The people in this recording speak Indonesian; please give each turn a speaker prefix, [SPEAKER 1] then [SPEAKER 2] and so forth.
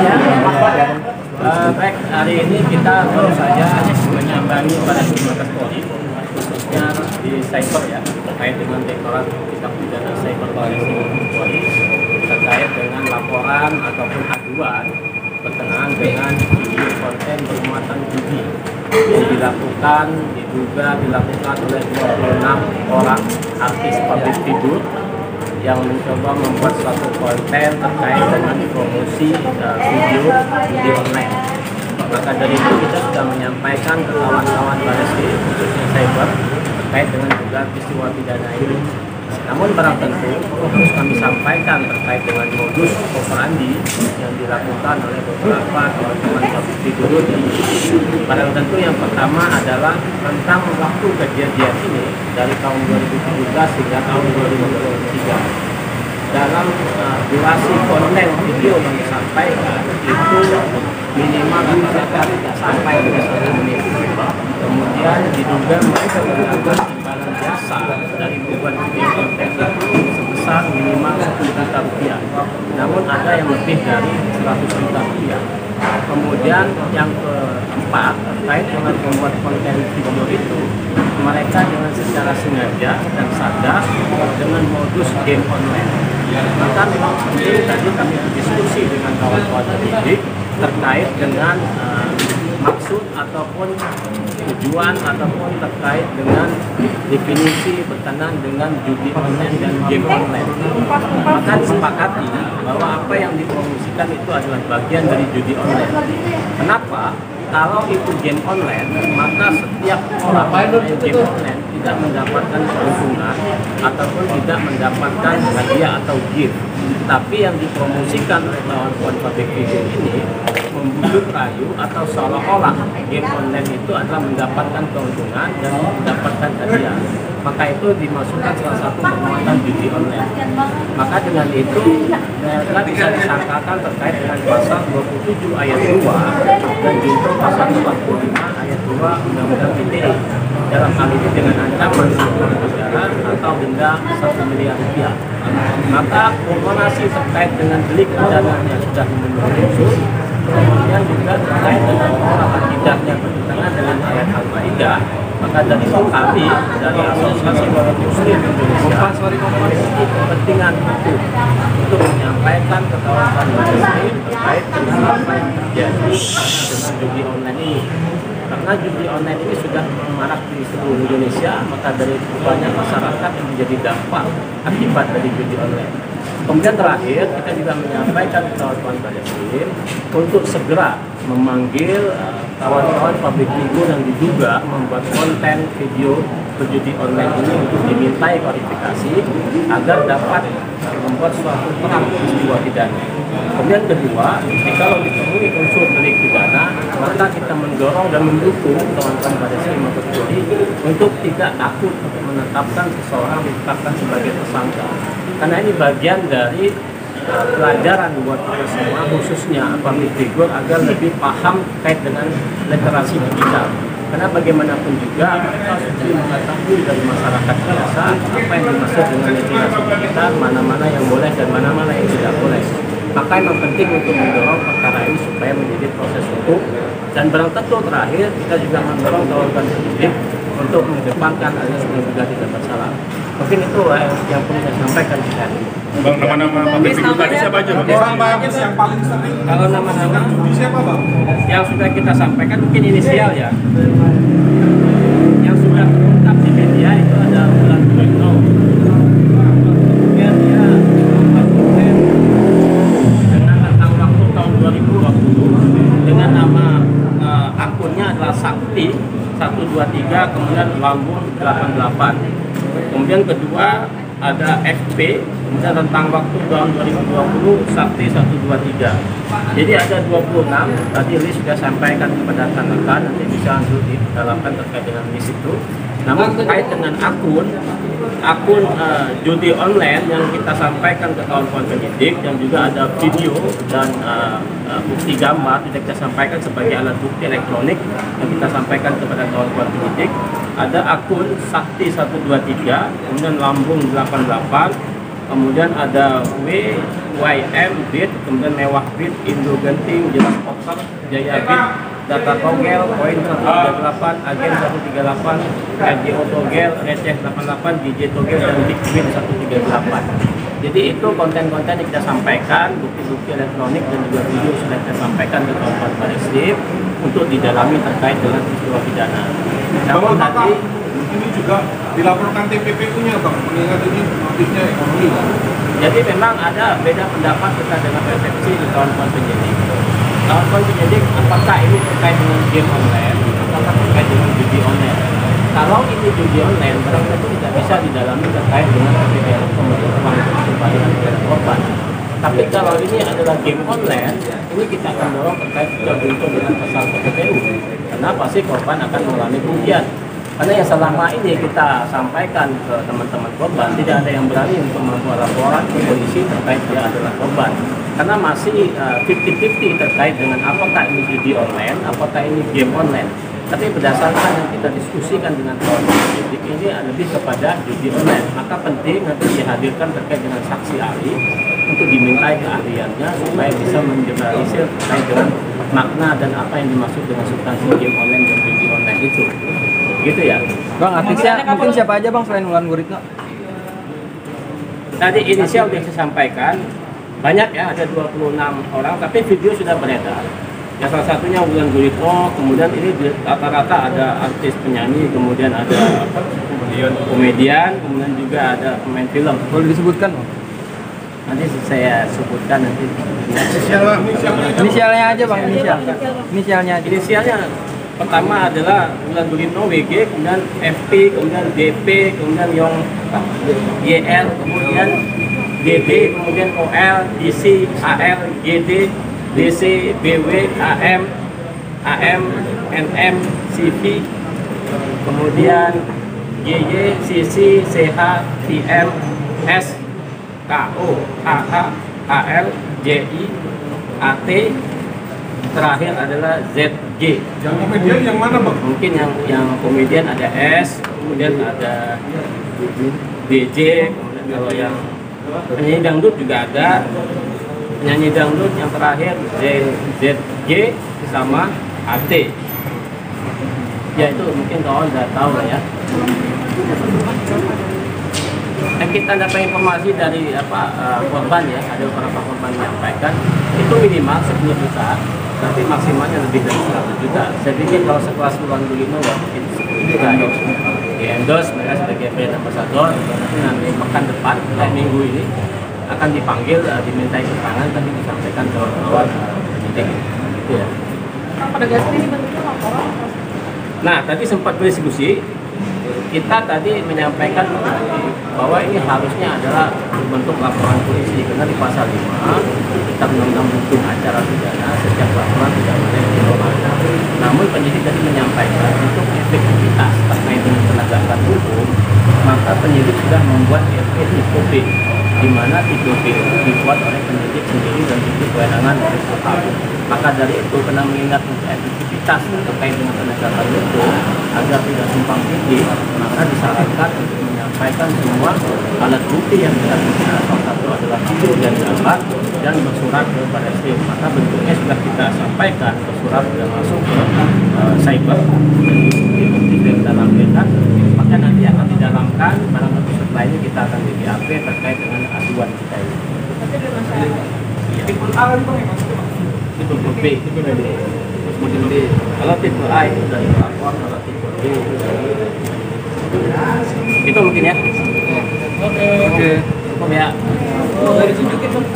[SPEAKER 1] Baik, hari ini kita baru saja menyambangi pada Mabes Polri, khususnya di cyber ya, terkait dengan Direktorat Tindak Pidana Cyber Polri terkait dengan laporan ataupun aduan berkenaan dengan video konten bermuatan judi yang diduga dilakukan oleh 26 orang artis public figure yang mencoba membuat suatu konten terkait dengan promosi video di online. Maka dari itu kita sudah menyampaikan ke kawan-kawan Barreskrim khususnya cyber terkait dengan dugaan peristiwa pidana ini. Namun barang tentu harus kami sampaikan terkait dengan modus operandi yang dilakukan oleh beberapa kawan-kawan public figure ini. Barang tentu yang pertama adalah tentang waktu kejadian ini dari tahun 2017 hingga tahun 2023. Dalam durasi konten video yang disampaikan itu minimal rata-rata tidak sampai dengan 1 menit. Kemudian diduga mereka melakukan imbalan jasa dari pembuat video konten sebesar minimal 10 juta rupiah. Namun ada yang lebih dari 100 juta rupiah. Kemudian yang keempat terkait dengan pembuat konten video itu, mereka dengan secara sengaja dan sadar dengan modus game online. Maka memang penting tadi kami berdiskusi dengan kawan-kawan pendidik terkait dengan maksud ataupun tujuan ataupun terkait dengan definisi berkenaan dengan judi online dan game online. Maka disepakati bahwa apa yang dipromosikan itu adalah bagian dari judi online. Kenapa? Kalau itu game online, maka setiap orang main game online tidak mendapatkan keuntungan ataupun tidak mendapatkan hadiah atau gift. Tapi yang dipromosikan oleh kawan-kawan public figure ini membujuk rayu atau seolah-olah game online itu adalah mendapatkan keuntungan dan mendapatkan hadiah. Maka itu dimasukkan salah satu permuatan judi online. Maka dengan itu mereka bisa disangkakan terkait dengan pasal 27 ayat 2 dan junto pasal 45 ayat 2 Undang-Undang ITE. Dalam hal ini dengan ancaman negara atau denda 1 miliar rupiah. Maka kombinasi terkait dengan delik pidananya sudah memenuhi unsur. Kemudian juga terkait dengan orang akidahnya bertentangan dengan ayat Al-Maidah. Maka dari itu kami dari Asosiasi Ulama Muslim Indonesia memiliki kepentingan hukum untuk menyampaikan ke kawan-kawan Muslim terkait dengan apa yang terjadi dengan judi online ini. Karena judi online ini sudah marak di seluruh Indonesia, maka dari itu banyak masyarakat yang menjadi dampak akibat dari judi online. Kemudian terakhir kita juga menyampaikan ke kawan-kawan Barreskrim untuk segera memanggil kawan-kawan public figure yang diduga membuat konten video berjudi online ini untuk dimintai klarifikasi agar dapat membuat suatu terang peristiwa pidana. Kemudian kedua, kalau ditemui unsur delik pidana, maka kita mendorong dan mendukung kawan-kawan Barreskrim Mabes Polri untuk tidak takut untuk menetapkan seseorang ditetapkan sebagai tersangka. Karena ini bagian dari pelajaran buat kita semua, khususnya public figure agar lebih paham terkait dengan literasi digital. Karena bagaimanapun juga kita harus mengetahui dari masyarakat biasa apa yang dimaksud dengan literasi digital, mana-mana yang boleh dan mana-mana yang tidak boleh. Maka memang penting untuk mendorong perkara ini supaya menjadi proses hukum. Dan barang tentu terakhir kita juga mendorong kawan-kawan pendidik untuk mengedepankan alias juga tidak bersalah. Mungkin itu yang perlu saya sampaikan di hari ini.
[SPEAKER 2] Bang, nama-nama public figure tadi siapa aja, Bang?
[SPEAKER 3] Bang, yang paling sering
[SPEAKER 1] Kalau nama-nama
[SPEAKER 3] siapa, Bang?
[SPEAKER 1] yang sudah kita sampaikan mungkin inisial ya. Yang sudah terungkap di media itu ada Bulan Bruno. Kemudian dia membuat konten dengan rentang waktu tahun 2020 dengan nama akunnya adalah Sakti 123 kemudian Lambung 88. Kemudian kedua ada FP, kemudian rentang waktu tahun 2020 Sakti 123. Jadi ada 26, tadi Liz sudah sampaikan kepada rekan-rekan, nanti bisa langsung didalapkan terkait dengan list itu. Namun terkait dengan akun judi online yang kita sampaikan ke kawan-kawan pendidik, dan juga ada video dan bukti gambar tidak kita sampaikan sebagai alat bukti elektronik yang kita sampaikan kepada kawan-kawan pendidik. Ada akun Sakti 123, kemudian Lambung 88, kemudian ada WYM Beat, kemudian Mewah Beat, Indo Genting, Jelas Poker, Jaya Beat, Data Togel, Koin 138, Agen 138, RJO Togel, Receh 88, DJ Togel, dan Big Win 138. Jadi itu konten-konten yang kita sampaikan, bukti-bukti elektronik dan juga video sudah kita sampaikan ke kawan Barreskrim untuk didalami terkait dengan peristiwa pidana. Namun tadi
[SPEAKER 3] ini juga dilaporkan TPPU-nya Bang, mengingat ini motifnya ekonomi.
[SPEAKER 1] jadi memang ada beda pendapat kita dengan persepsi di kawan-kawan penyidik. Kawan-kawan penyidik, apakah ini terkait dengan game online, apakah terkait dengan judi online? Kalau ini judi online, barang tentu tidak bisa didalami terkait dengan pemberian uang kepada negara korban. Tapi kalau ini adalah game online, ini kita akan dorong terkait juga untuk dengan pasal PPPU. Kenapa sih korban akan mengalami kerugian? Karena yang selama ini kita sampaikan ke teman-teman korban, tidak ada yang berani untuk membuat laporan ke polisi terkait dia adalah korban. Karena masih 50-50 terkait dengan apakah ini judi online, apakah ini game online. Tapi berdasarkan yang kita diskusikan dengan kawan penyidik ini lebih kepada judi online. Maka penting nanti dihadirkan terkait dengan saksi ahli untuk dimintai keahliannya supaya bisa menjelaskan terkait dengan makna dan apa yang dimaksud dengan substansi game online dan judi online itu. Gitu ya.
[SPEAKER 4] Bang, artisnya mungkin siapa aja Bang selain Wulan Guritno?
[SPEAKER 1] Tadi inisial yang saya sampaikan banyak ya, ada 26 orang, tapi video sudah beredar. Ya salah satunya Wulan Guritno, kemudian ini rata-rata ada artis penyanyi, kemudian ada komedian, kemudian juga ada pemain film.
[SPEAKER 4] Boleh disebutkan Bang?
[SPEAKER 1] Nanti saya sebutkan nanti.
[SPEAKER 4] Inisialnya aja Bang, inisialnya aja.
[SPEAKER 1] Inisialnya pertama adalah Wulan Guritno WG, kemudian FP, kemudian DP, kemudian YL, kemudian DB, kemudian OL, DC, AL, GD, DC, BW, AM, NM, CV, kemudian GY, CC, CH, TM, S, KO, AH, AL, JI, AT, terakhir adalah ZG.
[SPEAKER 3] Yang komedian yang mana Bang?
[SPEAKER 1] Mungkin yang komedian ada S, kemudian ada DJ, kemudian kalau yang penyanyi dangdut juga ada. Penyanyi dangdut yang terakhir ZG sama AT. Ya itu mungkin kawan udah tahu lah ya. Kita dapat informasi dari korban ya, ada beberapa korban menyampaikan itu minimal 10 juta, tapi maksimalnya lebih dari 100 juta. Saya pikir kalau sekelas Wulan Guritno ya mungkin 10 juta ya. Di endorse mereka sebagai brand ambassador, nanti pekan depan, minggu ini akan dipanggil, dimintai keterangan, tapi disampaikan ke kawan penyidik. Gitu ya.
[SPEAKER 5] Pada dasarnya ini bentuknya laporan.
[SPEAKER 1] Nah, tadi sempat berdiskusi. Kita tadi menyampaikan bahwa ini harusnya adalah bentuk laporan polisi karena di pasal 5 Kitab Undang-Undang Hukum Acara Pidana setiap laporan tidak boleh dihormati. Namun penyidik tadi menyampaikan untuk efektivitas terkait dengan penegakan hukum, maka penyidik sudah membuat FPIP di mana TPP itu dibuat oleh penyidik sendiri dan itu kewenangan dari Propam. Maka dari itu karena mengingat untuk efektivitas terkait dengan penegakan hukum agar tidak tumpang tindih, maka disarankan untuk menyampaikan semua alat bukti yang kita punya. Salah satu adalah video dan gambar dan bersurat ke Barreskrim. Maka bentuknya sudah kita sampaikan, bersurat sudah masuk ke cyber dan bukti-bukti yang kita lampirkan. Maka nanti akan didalamkan, barang bukti setelah ini kita akan di BAP terkait dengan aduan kita ini.
[SPEAKER 3] Tipe A kan Bang yang maksudnya Bang?
[SPEAKER 1] Tipe B, kemudian B. Kalau tipe A itu dari pelapor, kalau tipe B itu dari itu mungkin ya.
[SPEAKER 4] Oke.
[SPEAKER 1] Cukup ya.
[SPEAKER 5] Dari tunjukin Bang.